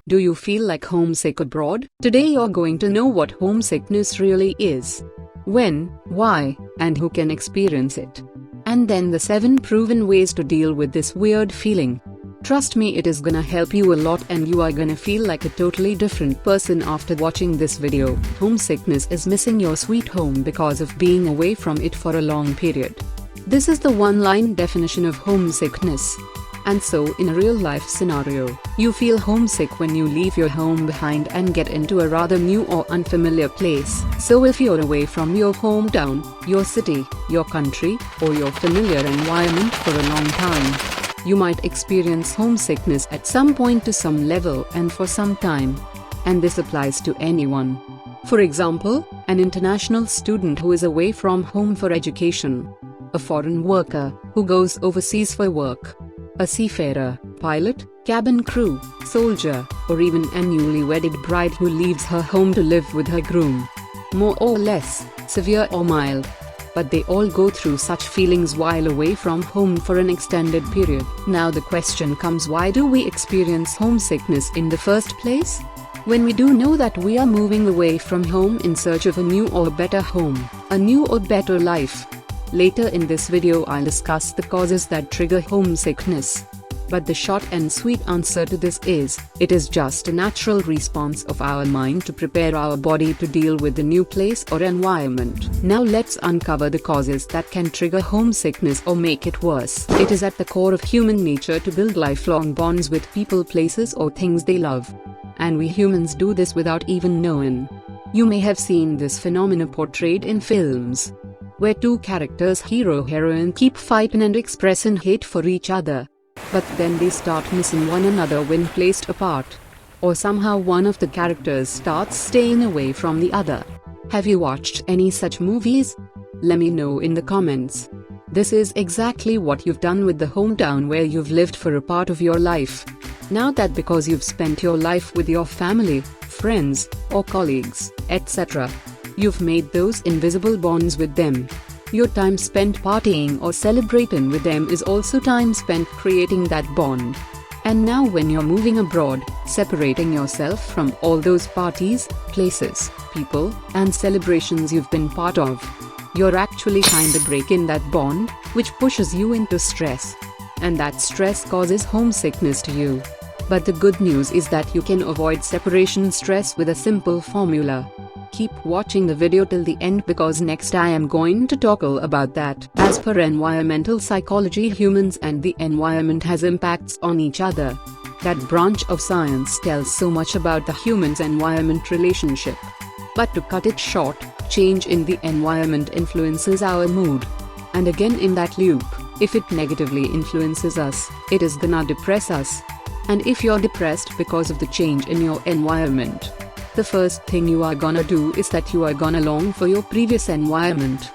Do you feel like homesick abroad? Today you're going to know what homesickness really is, when, why, and who can experience it. And then the 7 proven ways to deal with this weird feeling. Trust me, it is gonna help you a lot and you are gonna feel like a totally different person after watching this video. Homesickness is missing your sweet home because of being away from it for a long period. This is the one-line definition of homesickness. And so, in a real-life scenario, you feel homesick when you leave your home behind and get into a rather new or unfamiliar place. So if you're away from your hometown, your city, your country, or your familiar environment for a long time, you might experience homesickness at some point to some level and for some time. And this applies to anyone. For example, an international student who is away from home for education, a foreign worker who goes overseas for work, a seafarer, pilot, cabin crew, soldier, or even a newly wedded bride who leaves her home to live with her groom. More or less, severe or mild. But they all go through such feelings while away from home for an extended period. Now the question comes, why do we experience homesickness in the first place? When we do know that we are moving away from home in search of a new or better home, a new or better life. Later in this video I'll discuss the causes that trigger homesickness. But the short and sweet answer to this is, it is just a natural response of our mind to prepare our body to deal with the new place or environment. Now let's uncover the causes that can trigger homesickness or make it worse. It is at the core of human nature to build lifelong bonds with people, places, or things they love. And we humans do this without even knowing. You may have seen this phenomenon portrayed in films, where 2 characters, hero-heroine, keep fighting and expressing hate for each other. But then they start missing one another when placed apart. Or somehow one of the characters starts staying away from the other. Have you watched any such movies? Let me know in the comments. This is exactly what you've done with the hometown where you've lived for a part of your life. Now that because you've spent your life with your family, friends, or colleagues, etc., you've made those invisible bonds with them. Your time spent partying or celebrating with them is also time spent creating that bond. And now when you're moving abroad, separating yourself from all those parties, places, people, and celebrations you've been part of, you're actually kinda breaking that bond, which pushes you into stress. And that stress causes homesickness to you. But the good news is that you can avoid separation stress with a simple formula. Keep watching the video till the end because next I am going to talk all about that. As per environmental psychology, humans and the environment has impacts on each other. That branch of science tells so much about the humans-environment relationship. But to cut it short, change in the environment influences our mood. And again in that loop, if it negatively influences us, it is gonna depress us. And if you're depressed because of the change in your environment, the first thing you are gonna do is that you are gonna long for your previous environment,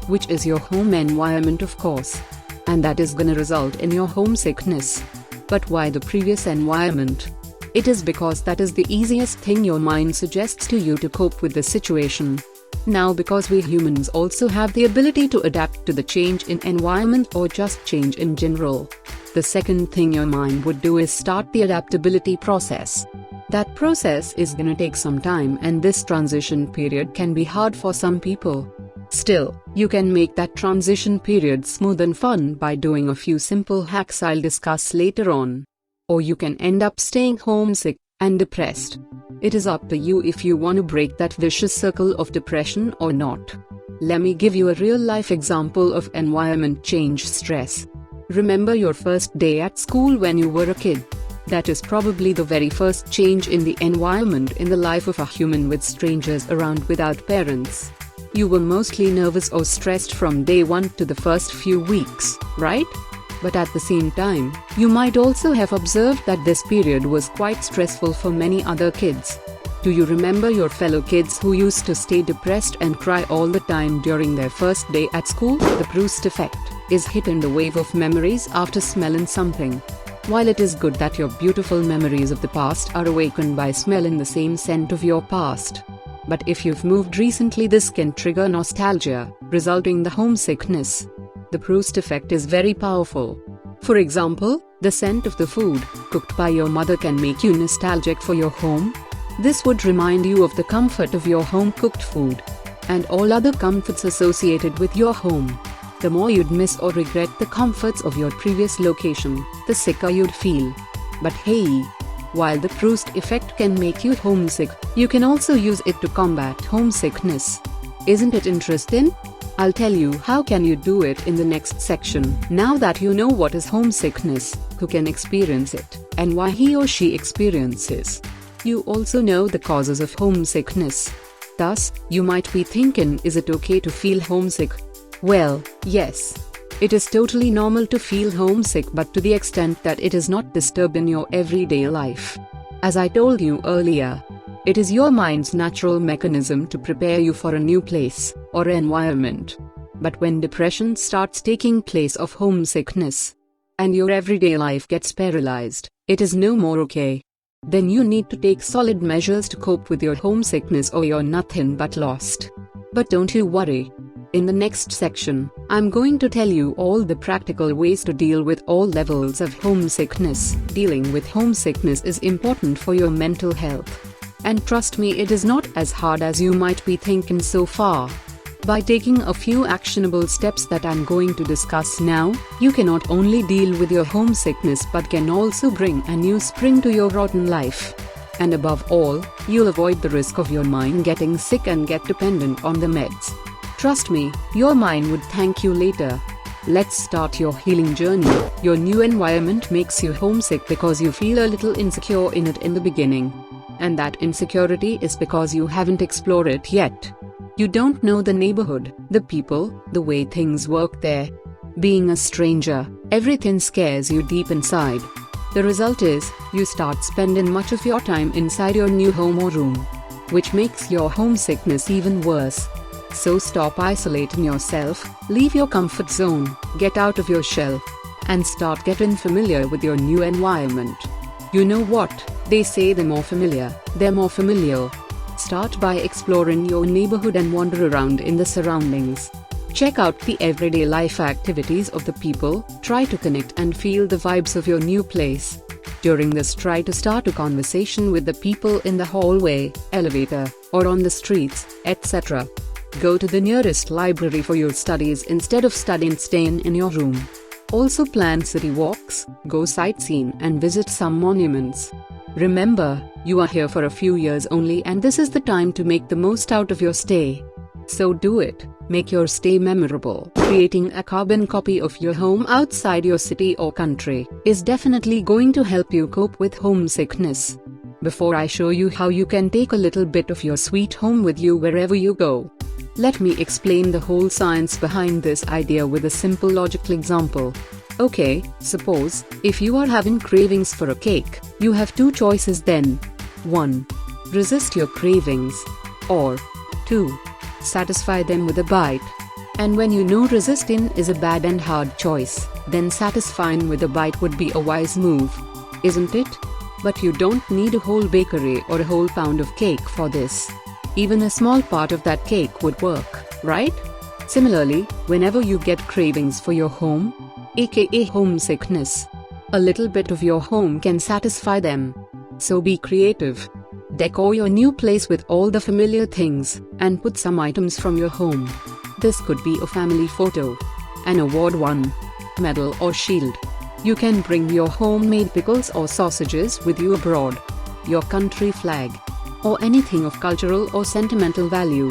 which is your home environment of course. And that is gonna result in your homesickness. But why the previous environment? It is because that is the easiest thing your mind suggests to you to cope with the situation. Now because we humans also have the ability to adapt to the change in environment or just change in general, the second thing your mind would do is start the adaptability process. That process is gonna take some time and this transition period can be hard for some people. Still, you can make that transition period smooth and fun by doing a few simple hacks I'll discuss later on. Or you can end up staying homesick and depressed. It is up to you if you want to break that vicious circle of depression or not. Let me give you a real-life example of environment change stress. Remember your first day at school when you were a kid? That is probably the very first change in the environment in the life of a human with strangers around without parents. You were mostly nervous or stressed from day 1 to the first few weeks, right? But at the same time, you might also have observed that this period was quite stressful for many other kids. Do you remember your fellow kids who used to stay depressed and cry all the time during their first day at school? The Proust effect is hitting the wave of memories after smelling something. While it is good that your beautiful memories of the past are awakened by smelling the same scent of your past, but if you've moved recently, this can trigger nostalgia, resulting in the homesickness. The Proust effect is very powerful. For example, the scent of the food cooked by your mother can make you nostalgic for your home. This would remind you of the comfort of your home-cooked food and all other comforts associated with your home. The more you'd miss or regret the comforts of your previous location, the sicker you'd feel. But hey, while the Proust effect can make you homesick, you can also use it to combat homesickness. Isn't it interesting? I'll tell you how can you do it in the next section. Now that you know what is homesickness, who can experience it, and why he or she experiences, you also know the causes of homesickness. Thus, you might be thinking, is it okay to feel homesick? Well, yes. It is totally normal to feel homesick, but to the extent that it is not disturbing your everyday life. As I told you earlier, it is your mind's natural mechanism to prepare you for a new place or environment. But when depression starts taking place of homesickness, and your everyday life gets paralyzed, it is no more okay. Then you need to take solid measures to cope with your homesickness or you're nothing but lost. But don't you worry. In the next section, I'm going to tell you all the practical ways to deal with all levels of homesickness. Dealing with homesickness is important for your mental health. And trust me, it is not as hard as you might be thinking so far. By taking a few actionable steps that I'm going to discuss now, you can not only deal with your homesickness but can also bring a new spring to your rotten life. And above all, you'll avoid the risk of your mind getting sick and get dependent on the meds. Trust me, your mind would thank you later. Let's start your healing journey. Your new environment makes you homesick because you feel a little insecure in it in the beginning. And that insecurity is because you haven't explored it yet. You don't know the neighborhood, the people, the way things work there. Being a stranger, everything scares you deep inside. The result is, you start spending much of your time inside your new home or room, which makes your homesickness even worse. So stop isolating yourself, leave your comfort zone, get out of your shell, and start getting familiar with your new environment. You know what? They say the more familiar, they're more familiar. Start by exploring your neighborhood and wander around in the surroundings. Check out the everyday life activities of the people, try to connect and feel the vibes of your new place. During this, try to start a conversation with the people in the hallway, elevator, or on the streets, etc. Go to the nearest library for your studies instead of staying in your room. Also plan city walks, go sightseeing and visit some monuments. Remember, you are here for a few years only and this is the time to make the most out of your stay. So do it. Make your stay memorable. Creating a carbon copy of your home outside your city or country is definitely going to help you cope with homesickness. Before I show you how you can take a little bit of your sweet home with you wherever you go, let me explain the whole science behind this idea with a simple logical example. Okay, suppose, if you are having cravings for a cake, you have two choices then. 1. Resist your cravings. Or 2. Satisfy them with a bite. And when you know resisting is a bad and hard choice, then satisfying with a bite would be a wise move. Isn't it? But you don't need a whole bakery or a whole pound of cake for this. Even a small part of that cake would work, right? Similarly, whenever you get cravings for your home, aka homesickness, a little bit of your home can satisfy them. So be creative. Decor your new place with all the familiar things, and put some items from your home. This could be a family photo, an award won medal or shield. You can bring your homemade pickles or sausages with you abroad, your country flag, or anything of cultural or sentimental value.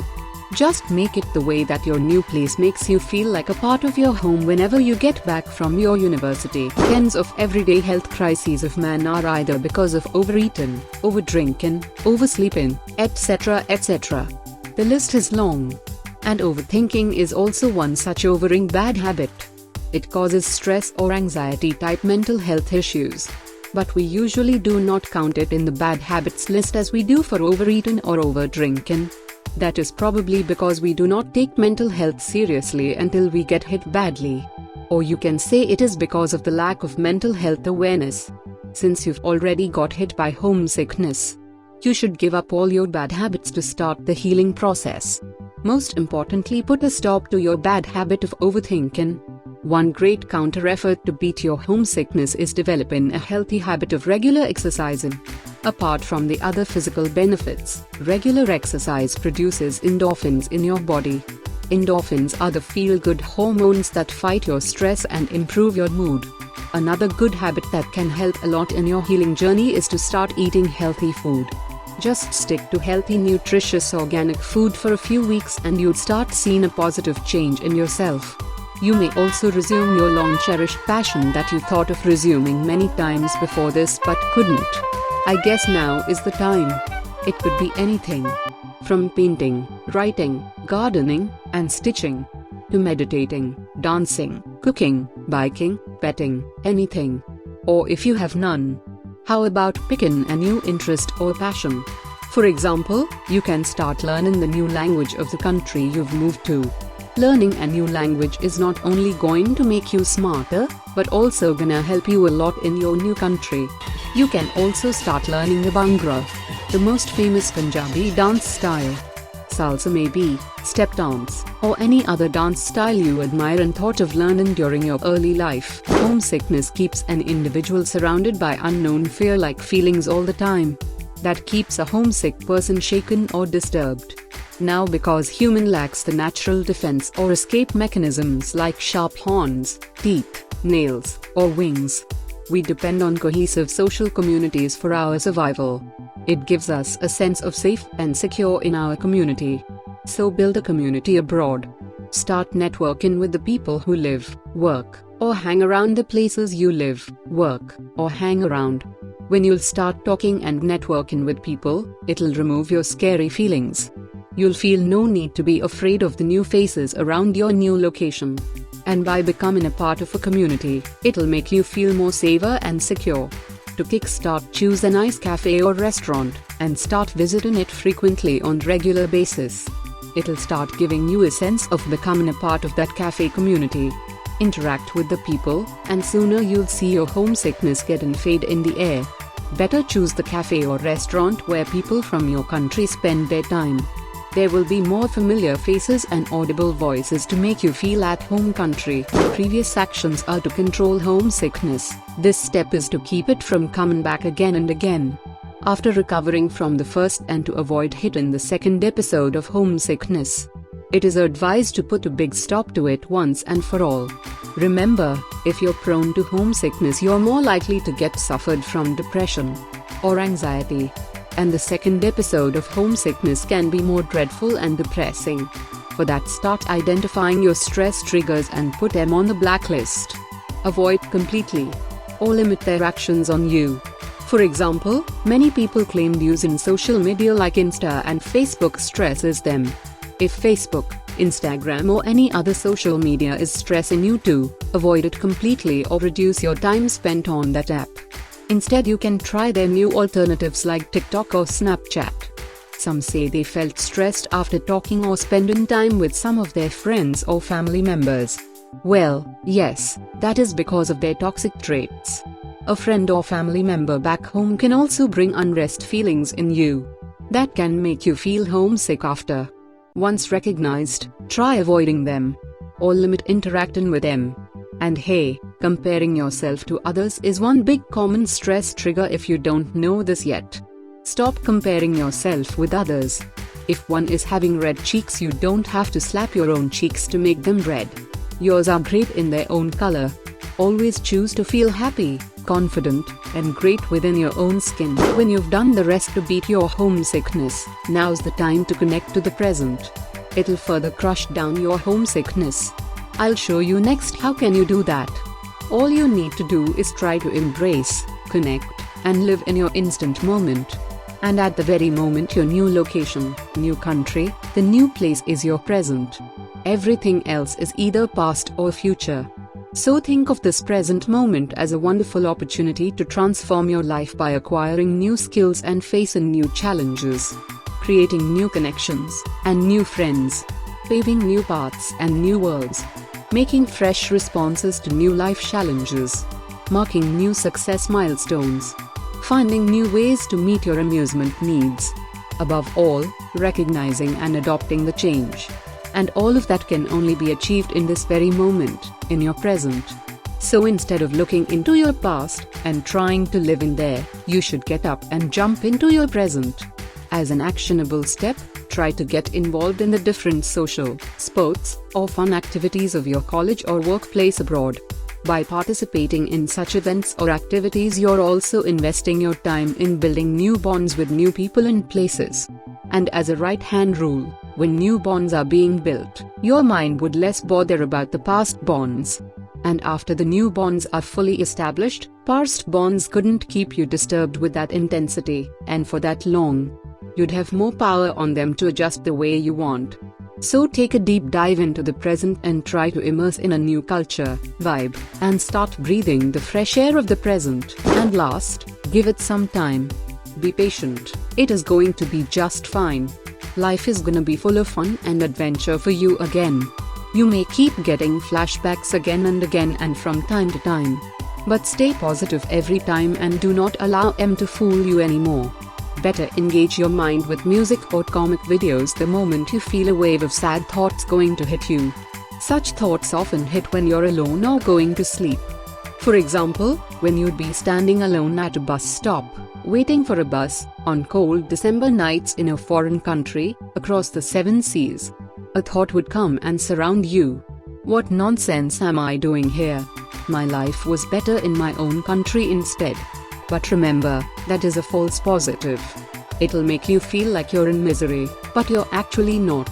Just make it the way that your new place makes you feel like a part of your home whenever you get back from your university. Tens of everyday health crises of man are either because of overeating, overdrinking, oversleeping, etc. etc. The list is long. And overthinking is also one such overing bad habit. It causes stress or anxiety type mental health issues. But we usually do not count it in the bad habits list as we do for overeating or overdrinking. That is probably because we do not take mental health seriously until we get hit badly. Or you can say it is because of the lack of mental health awareness. Since you've already got hit by homesickness, you should give up all your bad habits to start the healing process. Most importantly, put a stop to your bad habit of overthinking. One great counter-effort to beat your homesickness is developing a healthy habit of regular exercising. Apart from the other physical benefits, regular exercise produces endorphins in your body. Endorphins are the feel-good hormones that fight your stress and improve your mood. Another good habit that can help a lot in your healing journey is to start eating healthy food. Just stick to healthy, nutritious, organic food for a few weeks and you'll start seeing a positive change in yourself. You may also resume your long-cherished passion that you thought of resuming many times before this but couldn't. I guess now is the time. It could be anything. From painting, writing, gardening, and stitching, to meditating, dancing, cooking, biking, petting, anything. Or if you have none, how about picking a new interest or passion? For example, you can start learning the new language of the country you've moved to. Learning a new language is not only going to make you smarter, but also gonna help you a lot in your new country. You can also start learning the Bhangra, the most famous Punjabi dance style. Salsa maybe, step dance, or any other dance style you admire and thought of learning during your early life. Homesickness keeps an individual surrounded by unknown fear-like feelings all the time. That keeps a homesick person shaken or disturbed. Now because human lacks the natural defense or escape mechanisms like sharp horns, teeth, nails, or wings, we depend on cohesive social communities for our survival. It gives us a sense of safe and secure in our community. So build a community abroad. Start networking with the people who live, work, or hang around the places you live, work, or hang around. When you'll start talking and networking with people, it'll remove your scary feelings. You'll feel no need to be afraid of the new faces around your new location. And by becoming a part of a community, it'll make you feel more safer and secure. To kickstart, choose a nice cafe or restaurant, and start visiting it frequently on regular basis. It'll start giving you a sense of becoming a part of that cafe community. Interact with the people, and sooner you'll see your homesickness getting fade in the air. Better choose the cafe or restaurant where people from your country spend their time. There will be more familiar faces and audible voices to make you feel at home country. Previous actions are to control homesickness. This step is to keep it from coming back again and again. After recovering from the first and to avoid hitting the second episode of homesickness, it is advised to put a big stop to it once and for all. Remember, if you're prone to homesickness, you're more likely to get suffered from depression or anxiety. And the second episode of homesickness can be more dreadful and depressing. For that, start identifying your stress triggers and put them on the blacklist. Avoid completely or limit their actions on you. For example, many people claim using social media like Insta and Facebook stresses them. If Facebook, Instagram or any other social media is stressing you too, avoid it completely or reduce your time spent on that app. Instead, you can try their new alternatives like TikTok or Snapchat. Some say they felt stressed after talking or spending time with some of their friends or family members. Well, yes, that is because of their toxic traits. A friend or family member back home can also bring unrest feelings in you. That can make you feel homesick after. Once recognized, try avoiding them or limit interacting with them. And hey, comparing yourself to others is one big common stress trigger if you don't know this yet. Stop comparing yourself with others. If one is having red cheeks, you don't have to slap your own cheeks to make them red. Yours are great in their own color. Always choose to feel happy, confident, and great within your own skin. When you've done the rest to beat your homesickness, now's the time to connect to the present. It'll further crush down your homesickness. I'll show you next how can you do that. All you need to do is try to embrace, connect, and live in your instant moment. And at the very moment your new location, new country, the new place is your present. Everything else is either past or future. So think of this present moment as a wonderful opportunity to transform your life by acquiring new skills and facing new challenges, creating new connections and new friends, paving new paths and new worlds, making fresh responses to new life challenges, marking new success milestones, finding new ways to meet your amusement needs. Above all, recognizing and adopting the change And all of that can only be achieved in this very moment, in your present. So instead of looking into your past and trying to live in there, you should get up and jump into your present. As an actionable step, try to get involved in the different social, sports, or fun activities of your college or workplace abroad. By participating in such events or activities, you're also investing your time in building new bonds with new people and places. And as a right-hand rule, when new bonds are being built, your mind would less bother about the past bonds. And after the new bonds are fully established, past bonds couldn't keep you disturbed with that intensity, and for that long. You'd have more power on them to adjust the way you want. So take a deep dive into the present and try to immerse in a new culture, vibe, and start breathing the fresh air of the present. And last, give it some time. Be patient. It is going to be just fine. Life is gonna be full of fun and adventure for you again. You may keep getting flashbacks again and again and from time to time. But stay positive every time and do not allow them to fool you anymore. Better engage your mind with music or comic videos the moment you feel a wave of sad thoughts going to hit you. Such thoughts often hit when you're alone or going to sleep. For example, when you'd be standing alone at a bus stop, waiting for a bus, on cold December nights in a foreign country, across the 7 seas. A thought would come and surround you. What nonsense am I doing here? My life was better in my own country instead. But remember, that is a false positive. It'll make you feel like you're in misery, but you're actually not.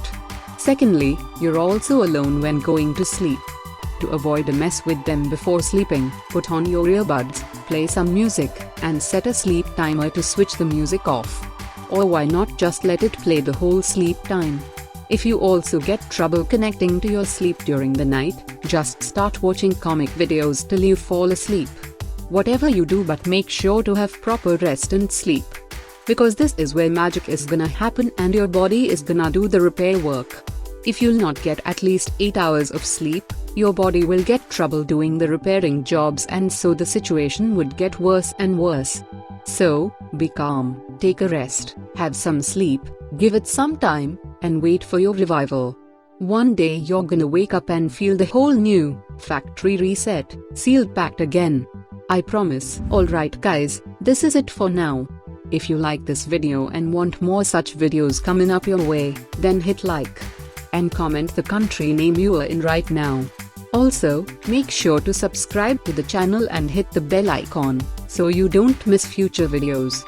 Secondly, you're also alone when going to sleep. To avoid a mess with them before sleeping, put on your earbuds, play some music, and set a sleep timer to switch the music off. Or why not just let it play the whole sleep time? If you also get trouble connecting to your sleep during the night, just start watching comic videos till you fall asleep. Whatever you do, but make sure to have proper rest and sleep. Because this is where magic is gonna happen and your body is gonna do the repair work. If you'll not get at least 8 hours of sleep, your body will get trouble doing the repairing jobs, and so the situation would get worse and worse. So, be calm, take a rest, have some sleep, give it some time, and wait for your revival. One day you're gonna wake up and feel the whole new, factory reset, sealed packed again. I promise. Alright guys, this is it for now. If you like this video and want more such videos coming up your way, then hit like. And comment the country name you are in right now. Also, make sure to subscribe to the channel and hit the bell icon, so you don't miss future videos.